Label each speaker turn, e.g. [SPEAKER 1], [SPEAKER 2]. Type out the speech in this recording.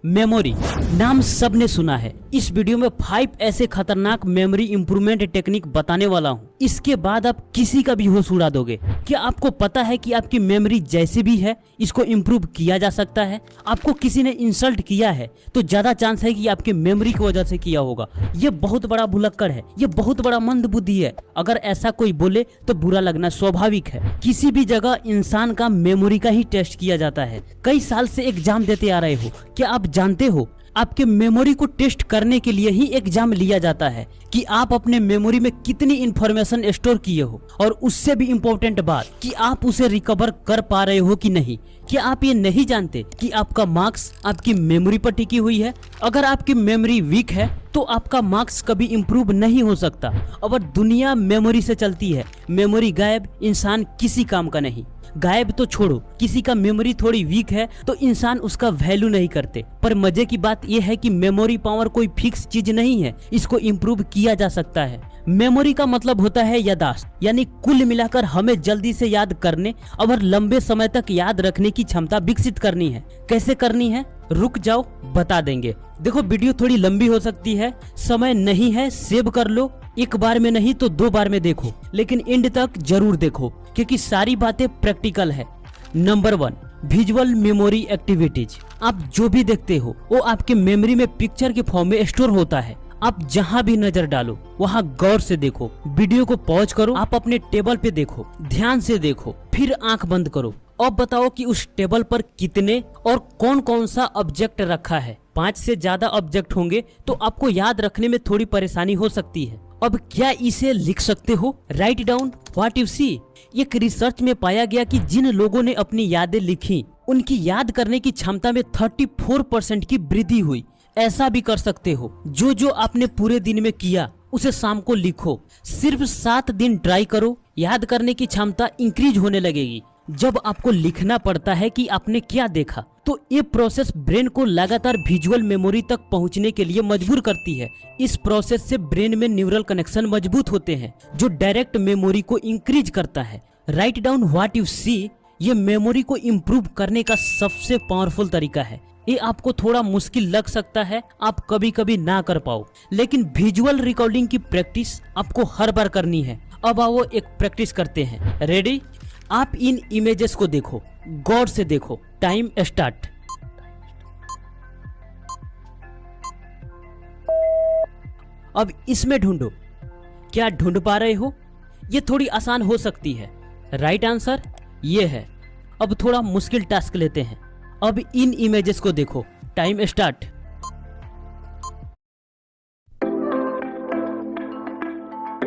[SPEAKER 1] Memory नाम सबने सुना है। इस वीडियो में 5 ऐसे खतरनाक मेमोरी इंप्रूवमेंट टेक्निक बताने वाला हूँ। इसके बाद आप किसी का भी होश उड़ा दोगे। क्या आपको पता है कि आपकी मेमोरी जैसी भी है इसको इम्प्रूव किया जा सकता है? आपको किसी ने इंसल्ट किया है तो ज्यादा चांस है कि आपकी मेमोरी की वजह से किया होगा। ये बहुत बड़ा भुलक्कड़ है, ये बहुत बड़ा मंदबुद्धि है। अगर ऐसा कोई बोले तो बुरा लगना स्वाभाविक है। किसी भी जगह इंसान का मेमोरी का ही टेस्ट किया जाता है। कई साल से एग्जाम देते आ रहे हो, क्या आप जानते हो आपके मेमोरी को टेस्ट करने के लिए ही एग्जाम लिया जाता है कि आप अपने मेमोरी में कितनी इंफॉर्मेशन स्टोर किए हो, और उससे भी इम्पोर्टेंट बात कि आप उसे रिकवर कर पा रहे हो कि नहीं। क्या आप ये नहीं जानते कि आपका मार्क्स आपकी मेमोरी पर टिकी हुई है? अगर आपकी मेमोरी वीक है तो आपका मार्क्स कभी इम्प्रूव नहीं हो सकता। और दुनिया मेमोरी से चलती है। मेमोरी गायब, इंसान किसी काम का नहीं। गायब तो छोड़ो, किसी का मेमोरी थोड़ी वीक है तो इंसान उसका वैल्यू नहीं करते। पर मजे की बात यह है कि मेमोरी पावर कोई फिक्स चीज नहीं है, इसको इम्प्रूव किया जा सकता है। मेमोरी का मतलब होता है याददाश्त, यानी कुल मिलाकर हमें जल्दी से याद करने और लंबे समय तक याद रखने की क्षमता विकसित करनी है। कैसे करनी है, रुक जाओ बता देंगे। देखो, वीडियो थोड़ी लंबी हो सकती है, समय नहीं है, सेव कर लो। एक बार में नहीं तो 2 बार में देखो, लेकिन एंड तक जरूर देखो क्योंकि सारी बातें प्रैक्टिकल है। Number 1, visual memory activities. आप जो भी देखते हो वो आपके मेमोरी में पिक्चर के फॉर्म में स्टोर होता है। आप जहाँ भी नजर डालो वहाँ गौर से देखो। वीडियो को पॉज करो, आप अपने टेबल पे देखो, ध्यान से देखो, फिर आंख बंद करो। अब बताओ कि उस टेबल पर कितने और कौन कौन सा ऑब्जेक्ट रखा है। 5 से ज्यादा ऑब्जेक्ट होंगे तो आपको याद रखने में थोड़ी परेशानी हो सकती है। अब क्या इसे लिख सकते हो? Write down what you see. एक रिसर्च में पाया गया कि जिन लोगों ने अपनी यादें लिखी उनकी याद करने की क्षमता में 34% की वृद्धि हुई। ऐसा भी कर सकते हो, जो आपने पूरे दिन में किया उसे शाम को लिखो। सिर्फ 7 दिन ट्राई करो, याद करने की क्षमता इंक्रीज होने लगेगी। जब आपको लिखना पड़ता है कि आपने क्या देखा तो ये प्रोसेस ब्रेन को लगातार विजुअल मेमोरी तक पहुंचने के लिए मजबूर करती है। इस प्रोसेस से ब्रेन में न्यूरल कनेक्शन मजबूत होते हैं जो डायरेक्ट मेमोरी को इंक्रीज करता है। Write down what you see ये मेमोरी को इम्प्रूव करने का सबसे पावरफुल तरीका है। ये आपको थोड़ा मुश्किल लग सकता है, आप कभी कभी ना कर पाओ, लेकिन विजुअल रिकॉर्डिंग की प्रैक्टिस आपको हर बार करनी है। अब आओ एक प्रैक्टिस करते हैं। रेडी? आप इन इमेजेस को देखो, गौर से देखो। Time start. अब इसमें ढूंढो, क्या ढूंढ पा रहे हो? ये थोड़ी आसान हो सकती है। राइट आंसर ये है। अब थोड़ा मुश्किल टास्क लेते हैं। अब इन इमेजेस को देखो। Time start.